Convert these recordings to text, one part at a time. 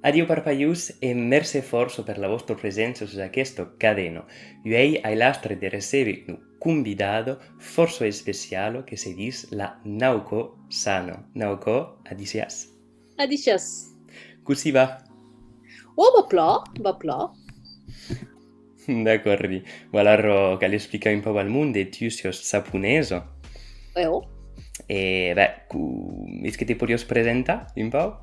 Adio parpaius e merce forso per la vostra presenza su questo cadeno. Io ai lastre de recebi un convidado forso especialo che se dis la Nauco Sano. Nauco, adicias. Adicias. Così va? Oh, va pla. D'accordo. Voilà, che le spiega un po' al mondo e tu sei sapuneso. Oh. E beh, est-ce que tu puoi presentare un po'?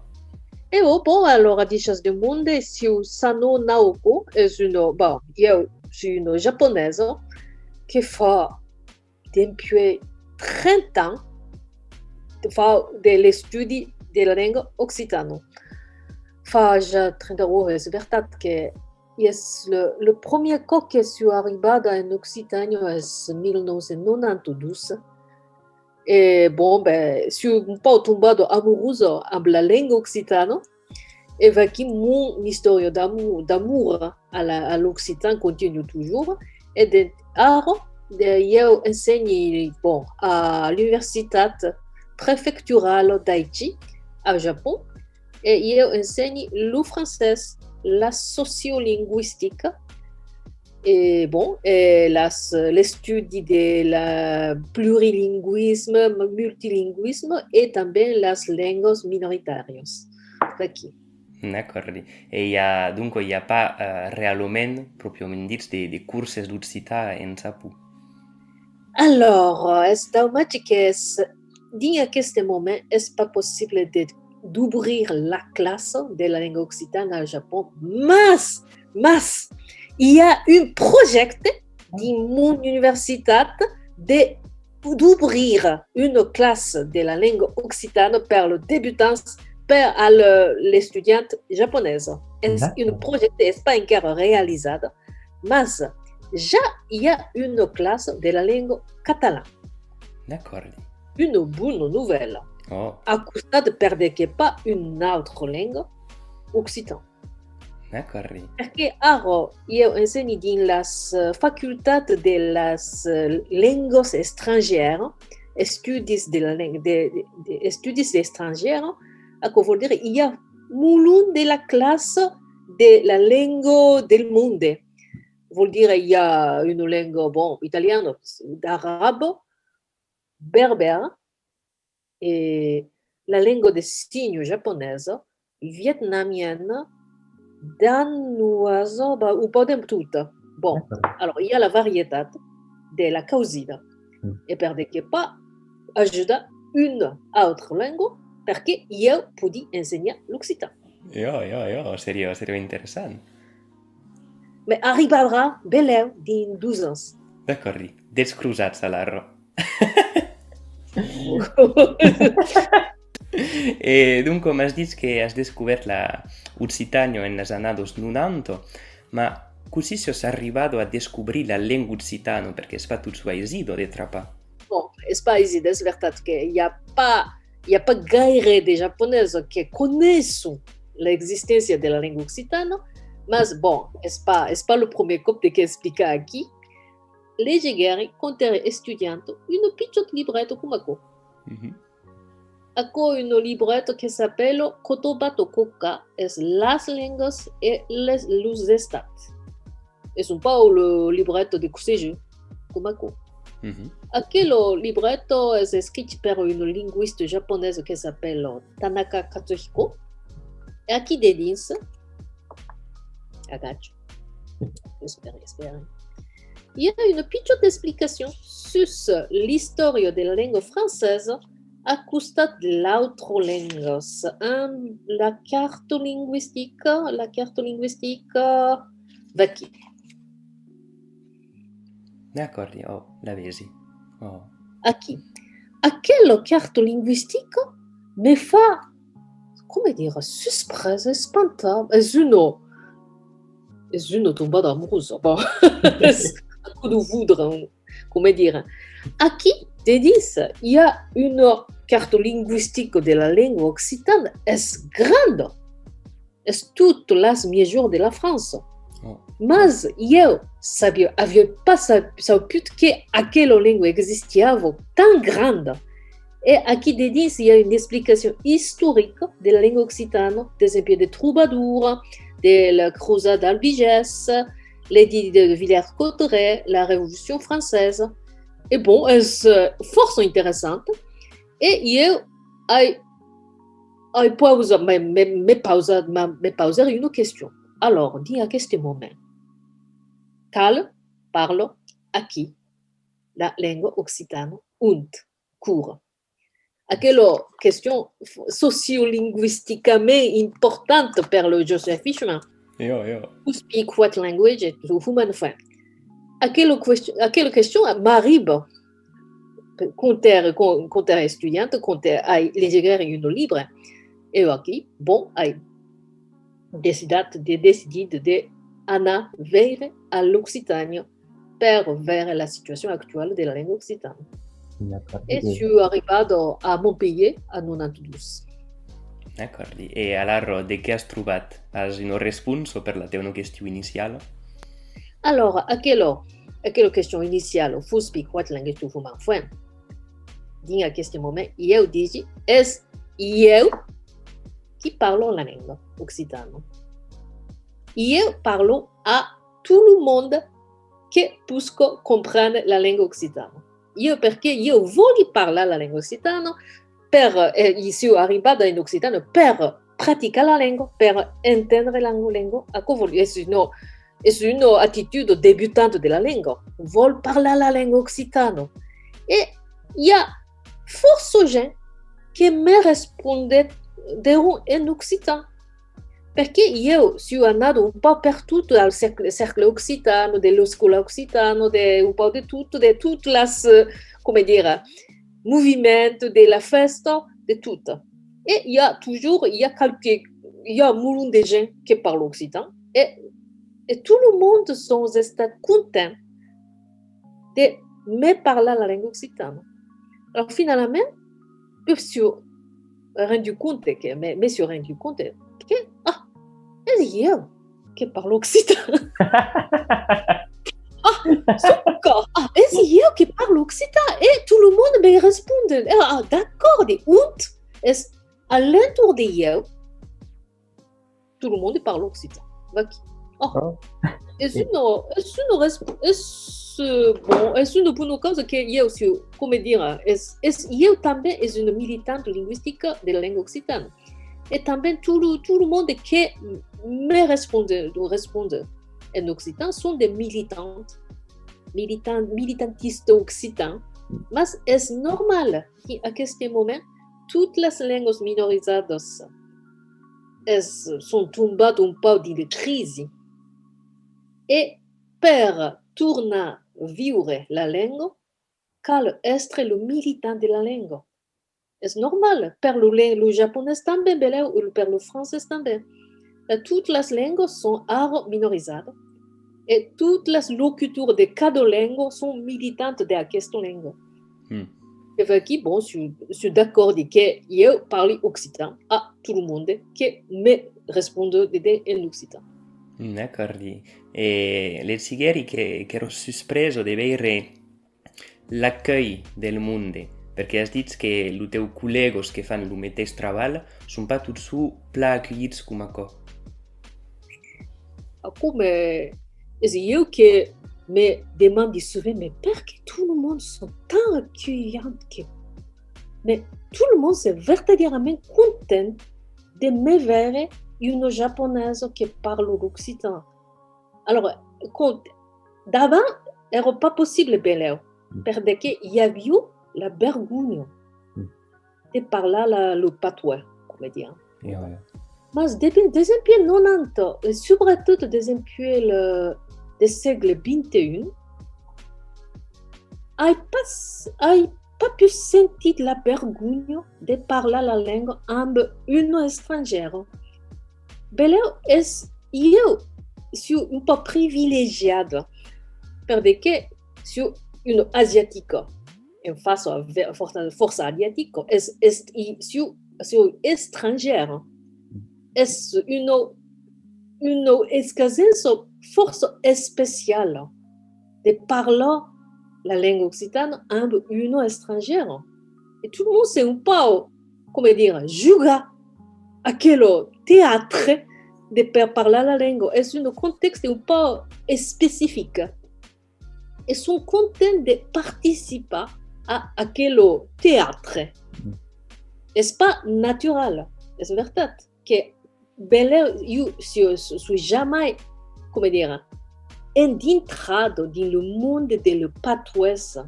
Bon, alors Adicias du monde, si Sano Naoko io sono une japonaise che fa depuis 30 ans fa degli studi della lingua occitana. Fa già 30 anni, è vero che le premier coup que suis arrivada in Occitanie è 1992. E bon, sono un po' tombato amoroso amb la lingua occitana e aqui mon histoire d'amour à l'occitan continue toujours. E io insegno all'Università Prefecturale d'Haïti, au Japon, e io insegno le français, la sociolinguistique, et bon, les studi del plurilinguisme, multilinguisme e també les lengues minoritàries. Aquí. D'accordo. E dunque, il n'y a pas réellement, proprement dit, de curses d'occità en Sapu. Alors, est dommage que dans ce moment, n'est pas possible d'ouvrir la classe de la langue occitane au Japon, mais il y a un projet de mon université d'ouvrir une classe de la langue occitane pour les débutants, pour les étudiants japonaises. Un projet n'est pas encore réalisé, mais il y a une classe de la langue catalane. D'accord. Une bonne nouvelle. Oh. À cause de perdre pas une autre langue occitane. D'accordo. Perché io insegno in la facoltà delle lingue étrangères, studis studis étrangères, vuol dire il y a mulun de la classe de la langue del mondo. Vuol dire il y a une langue italienne, d'arabe, berbère, et la langue de signes japonaise, vietnamienne, danoise, un po' di tutto. Bon, alors il y a la variété de la causina. E perché pas ajuda une autre langue, perché io posso insegnare l'occitan. Serio interessant. Mais arriverà beleu in 2 ans. D'accordo, descrusats a l'arro. E dunque, mi hai detto che hai scoperto l'occitano negli anni 90, ma così sei arrivato a scoprire la lingua occitana perché hai fatto il suo esito di trappa? Bon, è esito, è vero che il n'y a pas gaire de japonais qui connaissent l'existence de la langue occitane, mais bon, c'est pas le premier coup que explica aqui. Les gigari contare estudianti une petite librette come ako. Ako un libretto che s'appelle Kotoba to Koka, es las lenguas e los estados. Es un po' il libretto di Kuseju, come ako. Aquel libretto è scritto per un linguiste japonese che s'appelle Tanaka Katsuhiko. E aqui dedins, agacho, espère. Il y a une petite explication sur l'histoire de la langue française à cause de l'autre langue. La carte linguistique va qui. D'accordo, la vedi. Aqui. Aquella carte linguistique me fa, come dire, surpresa, spanta. È une tombata amoureuse. Bon. Un coup de foudre, come dire. Aqui, te dis, il y a une carte linguistique de la langue occitane, est grande. Est toutes les mesures de la France. Mas io avevo pas saputo che aquella lingua existiva tan grande. Et aquí de dit, il y a une explication historique de la langue occitane, des exemples de troubadours, de la croisade d'Albigès, l'édit de Villers-Cotterêts, la Révolution française. Et bon, c'est fort intéressante. Et eu ai pausa, me pauser une question. Alors, dis à quel moment, quel parle à qui la langue occitane und court? À quelle question sociolinguistiquement importante pour le Joseph Fishman? Who speak what language et human friend? À quelle question m'arrive quand t'es étudiante, quand t'es une libre? Et aquí, bon, ai décidé d'aller vers à l'Occitanie vers la situation actuelle de la langue occitane. Et je suis arrivée à Montpellier en 92. D'accord. Et alors, de què has trobat? Has una resposta per la teva qüestió inicial? Alors, à quelle question initiale, who speak what language to whom friend? Din aquest moment, eu dis, és eu qui parle la langue occitane. Eu parlo a tout le monde qui puisse comprendre la langue occitane. Perché io voglio parlare la lingua occitana, ici arrivata in occitano, per praticare la lingua, per intendere la lingua. È une attitude débutante della lingua. Vuol parlare la lingua occitana. E il y a forse gens che mi rispondono in occitan. Perché io sono andato un po' per tutto al cercle occitano, dello scuola occitano, un po' di tutto, di tutte le, come dire, movimenti della festa, di tutto. Et il y a beaucoup de gens qui parlent occitan et tout le monde sont contents de me parler la langue occitane. Alors finalement, je me suis rendu compte que, c'est eu qui parle occitan. C'est eu qui parle occitan. Et tout le monde me répond. D'accord, et à l'entour de eu, tout le monde parle occitan. C'est une bonne cause que eu aussi, comment dire, eu também est une militante linguistique de la langue occitane. Et também tout le monde qui me répondent en occitan sont des militantistes occitans. Mais c'est normal qu'à ce moment, toutes les langues minorisées sont tombées un peu dans la crise. Et pour tourner vivre la langue, cal être le militant de la langue. C'est normal, pour le japonais também, ou pour le français também. Toutes les langues sont minorisées et toutes les locuteurs de cada langue sont militantes de cette langue. Et aquí, bon, je suis d'accord que je parle occitan à tout le monde qui me répond en occitan. D'accord. E le sigari che ero sorpreso di vedere l'accueil del mondo, perché has dit que els teus col·legos que fan el mateix treball són pas tots pla acollits com això. Comme eu que me demande souvent, mais pourquoi tout le monde sont tant accueillants mais tout le monde est verdaderement content de me voir une japonaise qui parle l'occitan. Alors, d'avant, ce n'était pas possible, parce qu'il y avait la vergogne de parler le patois, comme dire. Mais depuis les années 90, et surtout des années du siècle XXI, je n'ai pas pu sentir la vergogne de parler la langue avec une étrangère. Je suis un peu privilégiée parce que je suis une asiatique en face à la force asiatique. Je suis étrangère. C'est une force spéciale de parler la langue occitane avec une étrangère. Et tout le monde c'est un peu, come dire, juga aquel théâtre de parler la langue. Es un contexte un peu spécifique. Et sont contents de participer à aquel théâtre. Est-ce pas naturel? C'est vrai que je suis jamais, come dire, entrato dans le monde del patois,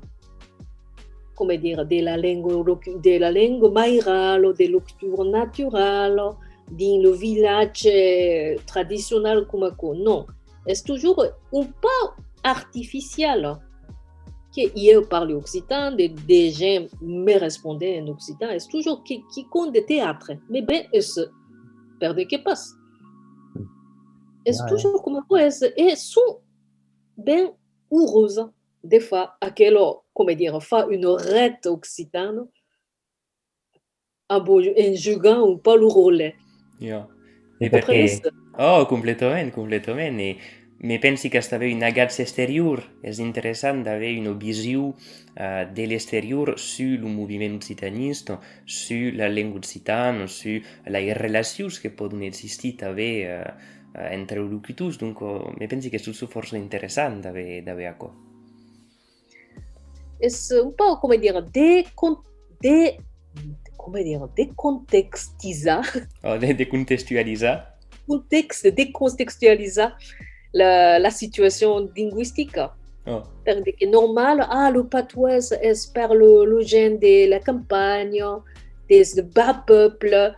come dire, de la langue maïrale, de l'octure naturelle, dans le village traditionnel comme ça. Non, c'est toujours un peu artificiel. Que je parle occitan, des gens me respondaient en occitan, c'est toujours qui compte de théâtre. Mais ben, c'est perdre que passe. C'est toujours comme ça, et sont bien heureuses, des fois, à quelle, comment dire, faire une rette occitane, en jouant un peu le rôle. Ja. Vous E comprenez perché... ça? Oh, completament, completament. Me pensi que d'haver un agats exterior és interessant d'haver una visió de l'exterior sur el moviment occitanista, sur la llengua occitana, sur les relacions que poden existir també entre els locutors. Donc, me pensi que és tot força interessant d'haver això. C'est un peu, comment dire, décontextiser, Oh, de contextualitzar. décontextualiser la situation linguistique. Oh. Parce que normal, le patois est par le gens de la campagne, des bas peuples,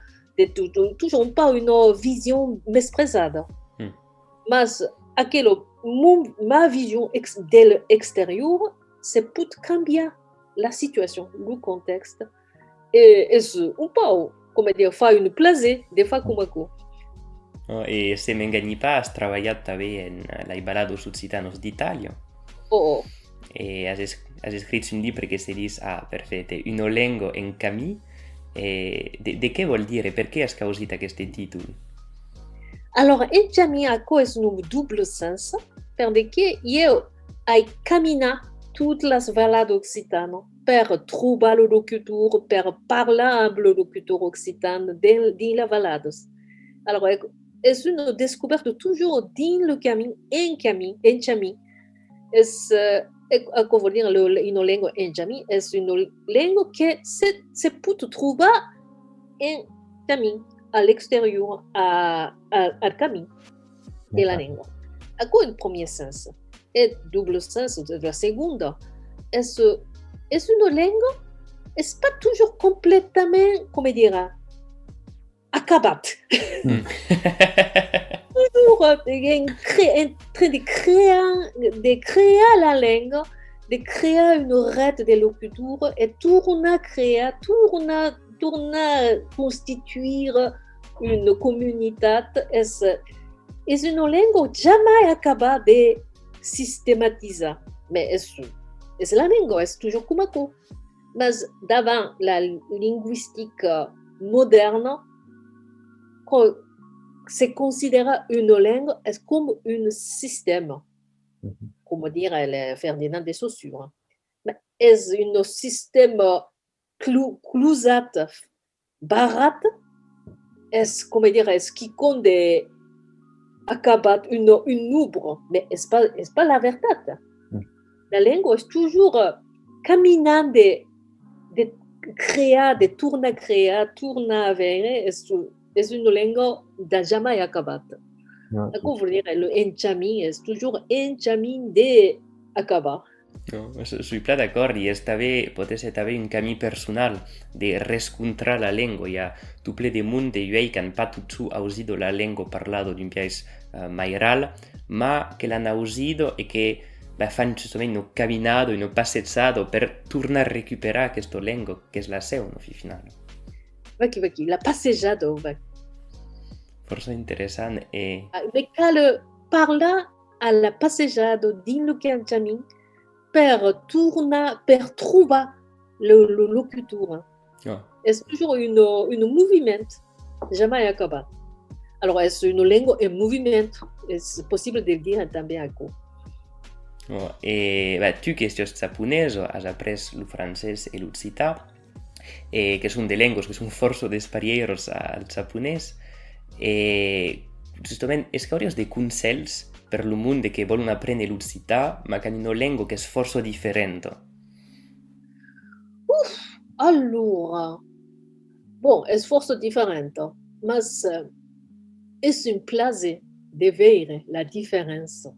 toujours pas une vision méprisable. Mais ma vision de l'extérieur, c'est pour changer la situation, le contexte. Et c'est un peu, comment dire, faire une plaisir, des fois comme ça. Oh, e se m'enganyi pas, has treballat també en les balados occitanos d'Itàlia. Oh. E has escrit un llibre que se diu perfecte, una lengua en camí. De què vol dir? Per què has causit aquest títol? Alors, en camí és un double sens, perquè jo he caminat toutes les balades occitanes per trobar le locutor, per parlar amb le locutor occitan dins les balades. Alors, és une découverte toujours dans le camí, en camí. Comment vous dire, une langue en camí, est une langue que se peut trouver en camí, à l'extérieur, à camí de la langue. Quoi un premier sens? Et double sens, la seconde, est une langue, est pas toujours complètement, comment dire, acabée. Toujours en train de créer la langue, de créer une règle de locuteur et tourner constituer une communauté. C'est une langue jamais acabée de systématiser. Mais c'est la langue, c'est toujours comme ça. Mais devant la linguistique moderne, c'est considéré une langue comme un système, comme dire Ferdinand de Saussure. Mais c'est un système cloisat, barat, comme dire, est qui compte acabat une oubre, mais c'est pas la vérité. La langue est toujours caminant de créer, de tourner vers, c'est une langue de jamais acabée. Vous voulez dire, le enchami est toujours enchami de acabar. No, suis pla d'acord, i és també, pot ser també un camí personal de rescontrar la llengua. Hi ha tot ple de món de juei que han pas tutto ausido la lingua parlato d'un país mairal, ma che l'hanno ausido e che fanno giustamente un camminato, un passeggiato per tornare a recuperare questa lingua che è la seu, no, finale. Vaki, la passeggiata, Forse interessant e... Mais cal parla à la passeggiata din le camin per trouver le locuteur. Oh. C'est toujours un mouvement, jamais acabé. Alors, c'est une langue en mouvement, c'est possible de le dire també à quoi. Oh, e tu che sei japonese, has après le francès e l'occità. que són de llengües que són força desparieros al japonès. Justament, és que hauries de consells per lo monde che vogliono apprendere l'occità, ma che hanno una lingua che è forse differente? Allora, bon, è forse differente, ma è un plaisir de vedere la differenza.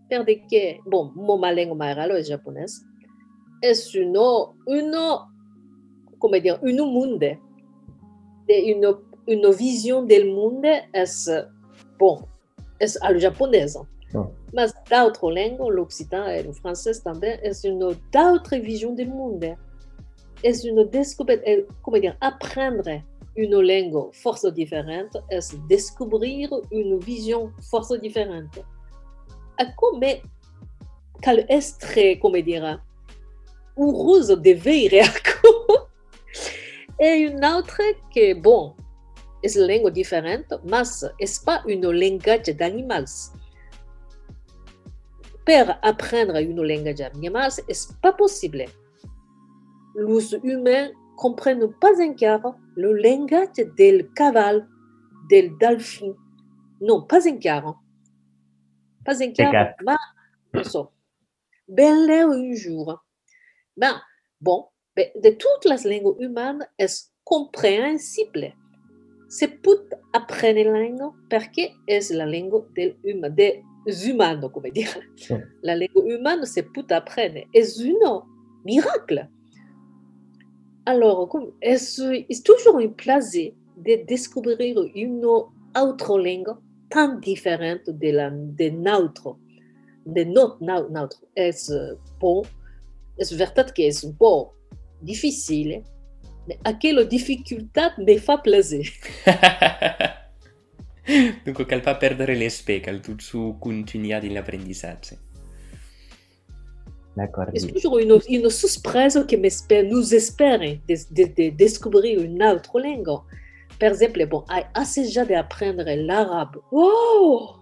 Perché, bon, ma lingua madre è giapponese, è come dire, un mondo, una visione del mondo è, bon, è al giapponese. Ma d'altre lingue, l'occitan et le français també, és une d'autres visions du monde. És une découverte, comment dire, apprendre une langue force différente, est découvrir une vision force différente. Comme qu'elle est très, comment dire, heureuse de vivre. Et une autre que, bon, est une langue différente, mais n'est pas une langage d'animaux. Pour apprendre une langue d'animal, ce n'est pas possible. Les humains ne comprennent pas encore le langage del caval, del delphin. Non, pas encore. Pas encore, mais so. Belle un jour. Ben, bon, de toutes les langues humaines, est compréhensible. C'est pour apprendre la langue parce que c'est la langue des humains, comme dire. La langue humaine, c'est pour apprendre. C'est un miracle. Alors, c'est toujours un plaisir de découvrir une autre langue tan différente de notre. C'est bon, c'est vrai que c'est un peu difficile, mais à quelle difficulté me fait plaisir. Dunque, cal pas perdere le spe, cal tout su continuare nell'apprendizaggi. D'accord. C'est toujours une surprise que nous espérons de découvrir une autre langue. Par exemple, bon, assez déjà d'apprendre l'arabe. Wow!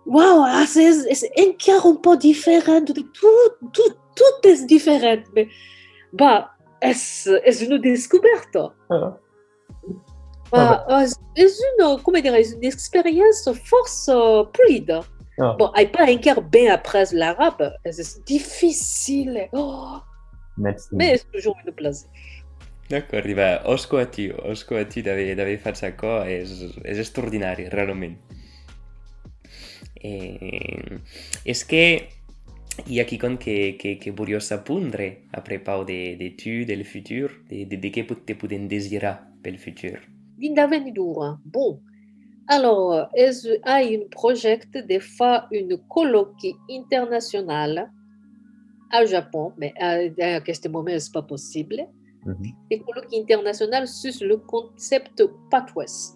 Wow! C'est encore un peu différent. Tout est différent. Mais, bah, c'est une découverte. C'est une expérience force fluide. Bon, je n'ai pas encore bien appris l'arabe. C'est difficile. Oh. Merci. Mais c'est toujours un plaisir. D'accord, osco a ti d'aver fatto ça cosa, è straordinario, realmente. Est-ce que il y a quelqu'un qui voudrait s'apprendre à propos de tu, du futur, de que te poden désirer pour le futur? L'aventure. Bon. Alors, il y a un projet de faire une colloque internationale au Japon, mais à ce moment, ce n'est pas possible. Une colloque internationale sur le concept Pathways.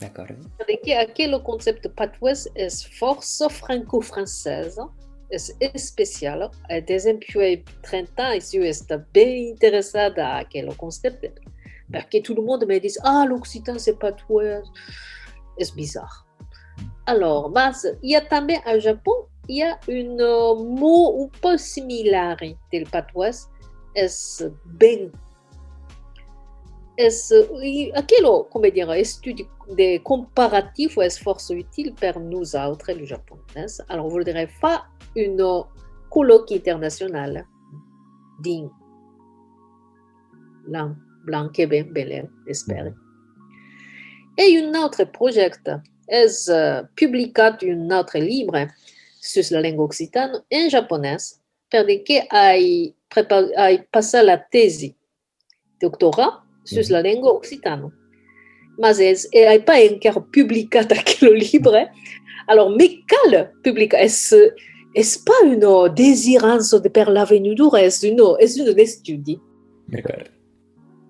D'accord. Le concept Pathways est force franco-française, est spécial. Des employés 30 ans ici sont bien intéressés à quel concept. Parce que tout le monde me dit l'occitan c'est Pathways, c'est bizarre. Alors, mais il y a também au Japon, il y a un mot un peu similaire del Pathways, est bien. Aquello, come dire, studi de comparatif est force utile pour nous autres, les Japonais. Alors, je voudrais faire une colloque internationale d'une langue blanche et bien belle, j'espère. Et un autre projet est publié un autre livre sur la langue occitane en japonais, pour que j'ai passé la thèse doctorat sur la langue occitane. Mais elle n'est pas encore publiée quel livre. Alors, mais quel public est pas une désirance de per l'avenir, c'est une étude. D'accord.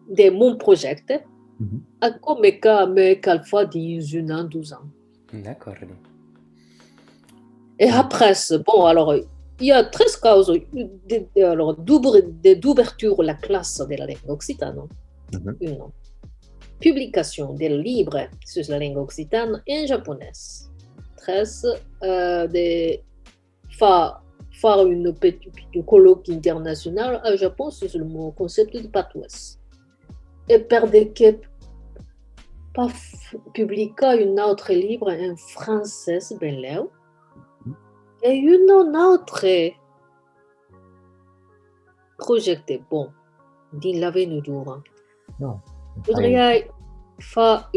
De mon projet, comme quelquefois dans 1 an, 12 ans. D'accord. Et après, bon, alors, il y a 13 causes d'ouverture à la classe de la langue occitane. Une publication des livres sur la langue occitane en japonais. 13 de faire une petite colloque international au Japon sur le concept de patois. Et perdre que pas publié un autre livre en français, beleu, et une autre projet. Bon, dans l'avenir. No, Voudrais faire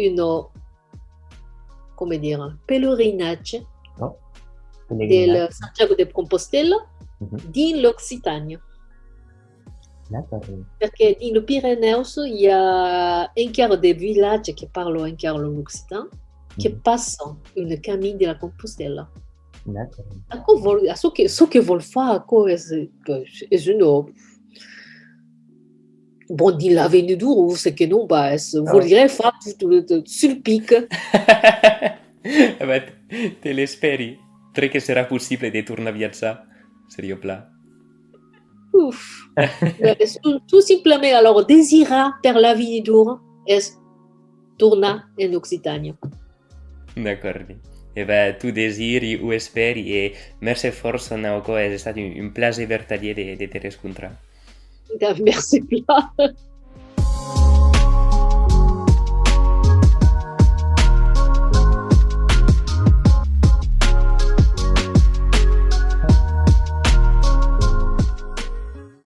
come dire, pèlerinage no, del pellegrinaggio. Santiago de Compostela Mhm. in l'Occitania. D'accord. Perché in Pyrénées, il y a un quart des villages qui parlent un quart l'occitan, qui Mhm. passent une cammine de la Compostela. D'accord. Ce che vuol fare è une bon, di l'avenir, c'est que non, bah, vuol dire fare sul pic. Ma te l'esperi? Crei che sarà possibile di tornare a viaggiare? Serio pla. Ouf. Tout simplement, alors, désirer per l'avenir est tornar en Occitania. D'accordo. E beh, tu desiri o esperi e merci forza Naoko, è stato un piacere vertagliere di te riscontrare. Merci, Pla.